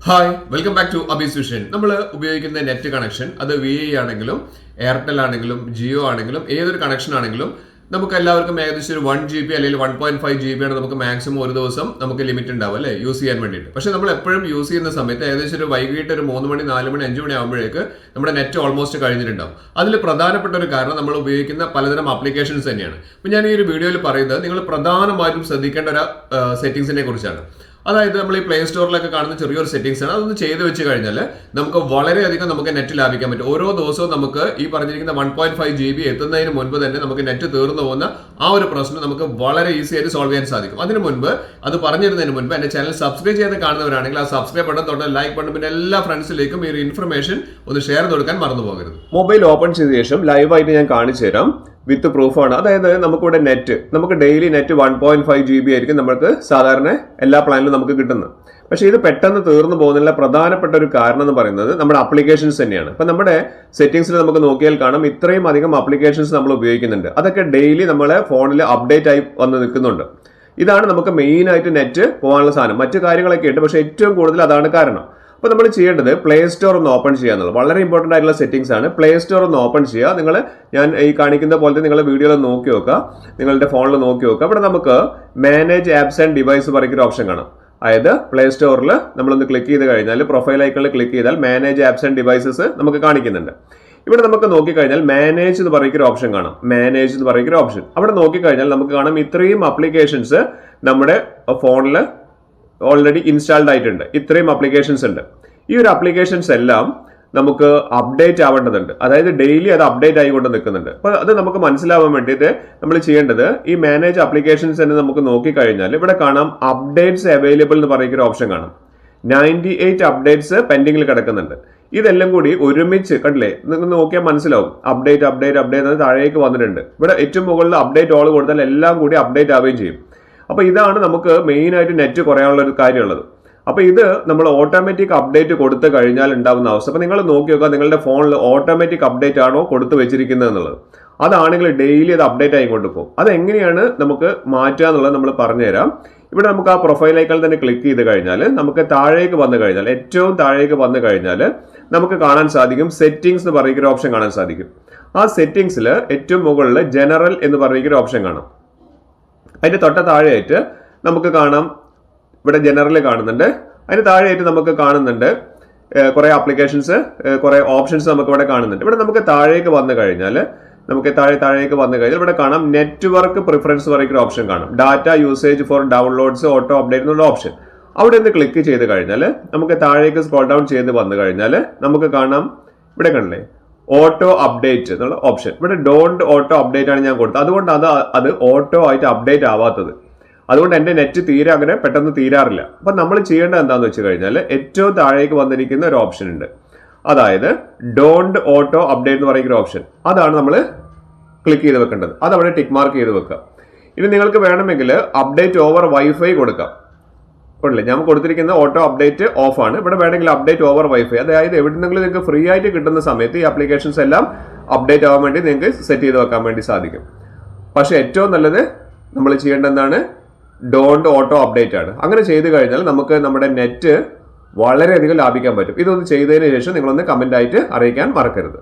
Hi welcome back to Abee's vision. നമ്മൾ ഉപയോഗിക്കുന്ന net connection അത് VI ആണെങ്കിലും എയർടെൽ ആണെങ്കിലും ജിയോ ആണെങ്കിലും ഏതൊരു കണക്ഷൻ ആണെങ്കിലും നമുക്ക് എല്ലാവർക്കും ഏകദേശം ഒരു 1 GB അല്ലെങ്കിൽ 1.5 GB ആണ് നമുക്ക് മാക്സിമം ഒരു ദിവസം നമുക്ക് ലിമിറ്റ് ഉണ്ടാവും അല്ലേ യൂസ് ചെയ്യാൻ വേണ്ടിയിട്ട്. പക്ഷെ നമ്മൾ എപ്പോഴും യൂസ് ചെയ്യുന്ന സമയത്ത് ഏകദേശം ഒരു വൈകിട്ട് ഒരു 3 മണി 4 മണി 5 മണി ആകുമ്പോഴേക്ക് നമ്മുടെ നെറ്റ് ഓൾമോസ്റ്റ് കഴിഞ്ഞിട്ടുണ്ടാവും. അതിൽ പ്രധാനപ്പെട്ട ഒരു കാരണം നമ്മൾ ഉപയോഗിക്കുന്ന പലതരം ആപ്ലിക്കേഷൻസ് തന്നെയാണ്. അപ്പോൾ ഞാൻ ഈ ഒരു വീഡിയോയിൽ പറയുന്നത് നിങ്ങൾ പ്രധാനമായിട്ടും ശ്രദ്ധിക്കേണ്ട ഒരു സെറ്റിംഗ്സിനെ കുറിച്ചാണ്. അതായത് നമ്മൾ ഈ പ്ലേ സ്റ്റോറിലൊക്കെ കാണുന്ന ചെറിയൊരു സെറ്റിംഗ്സ് ആണ്. അതൊന്ന് ചെയ്ത് വെച്ച് കഴിഞ്ഞാൽ നമുക്ക് വളരെയധികം നമുക്ക് നെറ്റ് ലാഭിക്കാൻ പറ്റും. ഓരോ ദിവസവും നമുക്ക് ഈ പറഞ്ഞിരിക്കുന്ന 1.5 GB എത്തുന്നതിന് മുൻപ് തന്നെ നമുക്ക് നെറ്റ് തീർന്നു പോകുന്ന ആ ഒരു പ്രശ്നം നമുക്ക് വളരെ ഈസി ആയിട്ട് സോൾവ് ചെയ്യാൻ സാധിക്കും. അതിന് മുൻപ് അത് പറഞ്ഞിരുന്നതിന് മുൻപ് എന്റെ ചാനൽ സബ്സ്ക്രൈബ് ചെയ്ത് കാണുന്നവരാണെങ്കിൽ ആ സബ്സ്ക്രൈബ് ബട്ടൺ തൊട്ട് ലൈക്ക് ബട്ടൺ പിന്നെ എല്ലാ ഫ്രണ്ട്സിലേക്കും ഈ ഒരു ഇൻഫർമേഷൻ ഒന്ന് ഷെയർ കൊടുക്കാൻ മറന്നു പോകരുത്. മൊബൈൽ ഓപ്പൺ ചെയ്ത ശേഷം ലൈവായിട്ട് ഞാൻ കാണിച്ചു തരാം. വിത്ത് പ്രൂഫാണ്. അതായത് നമുക്കിവിടെ നെറ്റ് നമുക്ക് ഡെയിലി നെറ്റ് 1.5 GB ആയിരിക്കും നമുക്ക് സാധാരണ എല്ലാ പ്ലാനിലും നമുക്ക് കിട്ടുന്നത്. പക്ഷേ ഇത് പെട്ടെന്ന് തീർന്നു പോകുന്നതിനുള്ള പ്രധാനപ്പെട്ട ഒരു കാരണം എന്ന് പറയുന്നത് നമ്മുടെ ആപ്ലിക്കേഷൻസ് തന്നെയാണ്. ഇപ്പം നമ്മുടെ സെറ്റിംഗ്സിൽ നമുക്ക് നോക്കിയാൽ കാണാം ഇത്രയും അധികം ആപ്ലിക്കേഷൻസ് നമ്മൾ ഉപയോഗിക്കുന്നുണ്ട്. അതൊക്കെ ഡെയിലി നമ്മളെ ഫോണിൽ അപ്ഡേറ്റ് ആയി വന്ന് നിൽക്കുന്നുണ്ട്. ഇതാണ് നമുക്ക് മെയിൻ ആയിട്ട് നെറ്റ് പോകാനുള്ള സാധനം. മറ്റു കാര്യങ്ങളൊക്കെ ഉണ്ട്, പക്ഷേ ഏറ്റവും കൂടുതൽ അതാണ് കാരണം. അപ്പോൾ നമ്മൾ ചെയ്യേണ്ടത് പ്ലേ സ്റ്റോർ ഒന്ന് ഓപ്പൺ ചെയ്യുക എന്നുള്ളത് വളരെ ഇമ്പോർട്ടൻ്റ് ആയിട്ടുള്ള സെറ്റിംഗ്സ് ആണ്. പ്ലേ സ്റ്റോർ ഒന്ന് ഓപ്പൺ ചെയ്യുക. നിങ്ങൾ ഞാൻ ഈ കാണിക്കുന്ന പോലത്തെ നിങ്ങളുടെ വീഡിയോയിൽ നോക്കി നോക്കുക, നിങ്ങളുടെ ഫോണിൽ നോക്കി നോക്കുക. അവിടെ നമുക്ക് മാനേജ് ആപ്സ് ആൻഡ് ഡിവൈസ് പറയുന്ന ഓപ്ഷൻ കാണാം. അതായത് പ്ലേ സ്റ്റോറിൽ നമ്മളൊന്ന് ക്ലിക്ക് ചെയ്ത് കഴിഞ്ഞാൽ പ്രൊഫൈൽ ഐക്കണിൽ ക്ലിക്ക് ചെയ്താൽ മാനേജ് ആപ്സ് ആൻഡ് ഡിവൈസസ് നമുക്ക് കാണിക്കുന്നുണ്ട്. ഇവിടെ നമുക്ക് നോക്കിക്കഴിഞ്ഞാൽ മാനേജ് എന്ന് പറയുന്ന ഓപ്ഷൻ കാണാം. മാനേജ് എന്ന് പറയുന്ന ഓപ്ഷൻ അവിടെ നോക്കിക്കഴിഞ്ഞാൽ നമുക്ക് കാണാം ഇത്രയും ആപ്ലിക്കേഷൻസ് നമ്മുടെ ഫോണിൽ ഓൾറെഡി ഇൻസ്റ്റാൾഡ് ആയിട്ടുണ്ട്. ഇത്രയും ആപ്ലിക്കേഷൻസ് ഉണ്ട്. ഈ ഒരു ആപ്ലിക്കേഷൻസ് എല്ലാം നമുക്ക് അപ്ഡേറ്റ് ആവേണ്ടതുണ്ട്. അതായത് ഡെയിലി അത് അപ്ഡേറ്റ് ആയിക്കൊണ്ട് നിൽക്കുന്നുണ്ട്. അപ്പോൾ അത് നമുക്ക് മനസ്സിലാവാൻ വേണ്ടിയിട്ട് നമ്മൾ ചെയ്യേണ്ടത് ഈ മാനേജ് ആപ്ലിക്കേഷൻസ് തന്നെ നമുക്ക് നോക്കിക്കഴിഞ്ഞാൽ ഇവിടെ കാണാം അപ്ഡേറ്റ്സ് അവൈലബിൾ എന്ന് പറയുന്ന ഓപ്ഷൻ കാണാം. 98 അപ്ഡേറ്റ്സ് പെൻഡിങ്ങിൽ കിടക്കുന്നുണ്ട്. ഇതെല്ലാം കൂടി ഒരുമിച്ച് കണ്ടില്ലേ, നിങ്ങൾ നോക്കിയാൽ മനസ്സിലാവും. അപ്ഡേറ്റ് അപ്ഡേറ്റ് അപ്ഡേറ്റ് താഴേക്ക് വന്നിട്ടുണ്ട്. ഇവിടെ ഏറ്റവും മുകളിൽ അപ്ഡേറ്റ് ഓൾ കൊടുത്താൽ എല്ലാം കൂടി അപ്ഡേറ്റ് ആവുകയും ചെയ്യും. അപ്പോൾ ഇതാണ് നമുക്ക് മെയിൻ ആയിട്ട് നെറ്റ് കുറയാനുള്ള ഒരു കാര്യമുള്ളത്. അപ്പോൾ ഇത് നമ്മൾ ഓട്ടോമാറ്റിക് അപ്ഡേറ്റ് കൊടുത്തു കഴിഞ്ഞാൽ ഉണ്ടാകുന്ന അവസ്ഥ. അപ്പോൾ നിങ്ങൾ നോക്കി നോക്കുക നിങ്ങളുടെ ഫോണിൽ ഓട്ടോമാറ്റിക് അപ്ഡേറ്റ് ആണോ കൊടുത്തു വെച്ചിരിക്കുന്നത് എന്നുള്ളത്. അതാണെങ്കിൽ ഡെയിലി അത് അപ്ഡേറ്റ് ആയിക്കൊണ്ട് പോകും. അതെങ്ങനെയാണ് നമുക്ക് മാറ്റുക എന്നുള്ളത് നമ്മൾ പറഞ്ഞുതരാം. ഇവിടെ നമുക്ക് ആ പ്രൊഫൈൽ ഐക്കൺ തന്നെ ക്ലിക്ക് ചെയ്ത് കഴിഞ്ഞാൽ നമുക്ക് താഴേക്ക് വന്നു കഴിഞ്ഞാൽ ഏറ്റവും താഴേക്ക് വന്നു കഴിഞ്ഞാൽ നമുക്ക് കാണാൻ സാധിക്കും സെറ്റിംഗ്സ് എന്ന് പറയുന്ന ഓപ്ഷൻ കാണാൻ സാധിക്കും. ആ സെറ്റിംഗ്സിൽ ഏറ്റവും മുകളിൽ ജനറൽ എന്ന് പറയുന്ന ഓപ്ഷൻ കാണാം. അതിന്റെ തൊട്ട താഴെയായിട്ട് നമുക്ക് കാണാം ഇവിടെ ജനറൽ കാണുന്നുണ്ട്. അതിന് താഴെയായിട്ട് നമുക്ക് കാണുന്നുണ്ട് കുറെ ആപ്ലിക്കേഷൻസ്, കുറെ ഓപ്ഷൻസ് നമുക്ക് ഇവിടെ കാണുന്നുണ്ട്. ഇവിടെ നമുക്ക് താഴേക്ക് വന്നു കഴിഞ്ഞാൽ താഴേക്ക് വന്നു കഴിഞ്ഞാൽ ഇവിടെ കാണാം നെറ്റ്വർക്ക് പ്രിഫറൻസ് പറയുന്ന ഓപ്ഷൻ കാണാം. Data usage for downloads auto update എന്നുള്ള ഓപ്ഷൻ അവിടെ നിന്ന് ക്ലിക്ക് ചെയ്ത് കഴിഞ്ഞാൽ നമുക്ക് താഴേക്ക് സ്ക്രോൾ ഡൗൺ ചെയ്ത് വന്നു കഴിഞ്ഞാൽ നമുക്ക് കാണാം ഇവിടെ കണ്ടില്ലേ ഓട്ടോ അപ്ഡേറ്റ് എന്നുള്ള ഓപ്ഷൻ. ഇവിടെ ഡോണ്ട് ഓട്ടോ അപ്ഡേറ്റ് ആണ് ഞാൻ കൊടുത്തത്. അതുകൊണ്ട് അത് ഓട്ടോ ആയിട്ട് അപ്ഡേറ്റ് ആവാത്തത്. അതുകൊണ്ട് എൻ്റെ നെറ്റ് തീരെ അങ്ങനെ പെട്ടെന്ന് തീരാറില്ല. അപ്പം നമ്മൾ ചെയ്യേണ്ടത് എന്താണെന്ന് വെച്ച് കഴിഞ്ഞാൽ ഏറ്റവും താഴേക്ക് വന്നിരിക്കുന്ന ഒരു ഓപ്ഷൻ ഉണ്ട്. അതായത് ഡോണ്ട് ഓട്ടോ അപ്ഡേറ്റ് എന്ന് പറയുന്ന ഓപ്ഷൻ. അതാണ് നമ്മൾ ക്ലിക്ക് ചെയ്ത് വെക്കേണ്ടത്. അതവിടെ ടിക്ക് മാർക്ക് ചെയ്ത് വെക്കുക. ഇനി നിങ്ങൾക്ക് വേണമെങ്കിൽ അപ്ഡേറ്റ് ഓവർ വൈഫൈ കൊടുക്കാം. ഉണ്ടല്ലേ, ഞാൻ കൊടുത്തിരിക്കുന്ന ഓട്ടോ അപ്ഡേറ്റ് ഓഫ് ആണ്. ഇവിടെ വേണമെങ്കിൽ അപ്ഡേറ്റ് ഓവർ വൈഫൈ, അതായത് എവിടെന്നെങ്കിലും നിങ്ങൾക്ക് ഫ്രീ ആയിട്ട് കിട്ടുന്ന സമയത്ത് ഈ ആപ്ലിക്കേഷൻസ് എല്ലാം അപ്ഡേറ്റ് ആവാൻ വേണ്ടി നിങ്ങൾക്ക് സെറ്റ് ചെയ്ത് വെക്കാൻ വേണ്ടി സാധിക്കും. പക്ഷെ ഏറ്റവും നല്ലത് നമ്മൾ ചെയ്യേണ്ട എന്താണ്, ഡോണ്ട് ഓട്ടോ അപ്ഡേറ്റ് ആണ്. അങ്ങനെ ചെയ്ത് കഴിഞ്ഞാൽ നമുക്ക് നമ്മുടെ നെറ്റ് വളരെയധികം ലാഭിക്കാൻ പറ്റും. ഇതൊന്ന് ചെയ്തതിന് ശേഷം നിങ്ങളൊന്ന് കമന്റ് ആയിട്ട് അറിയിക്കാൻ മറക്കരുത്.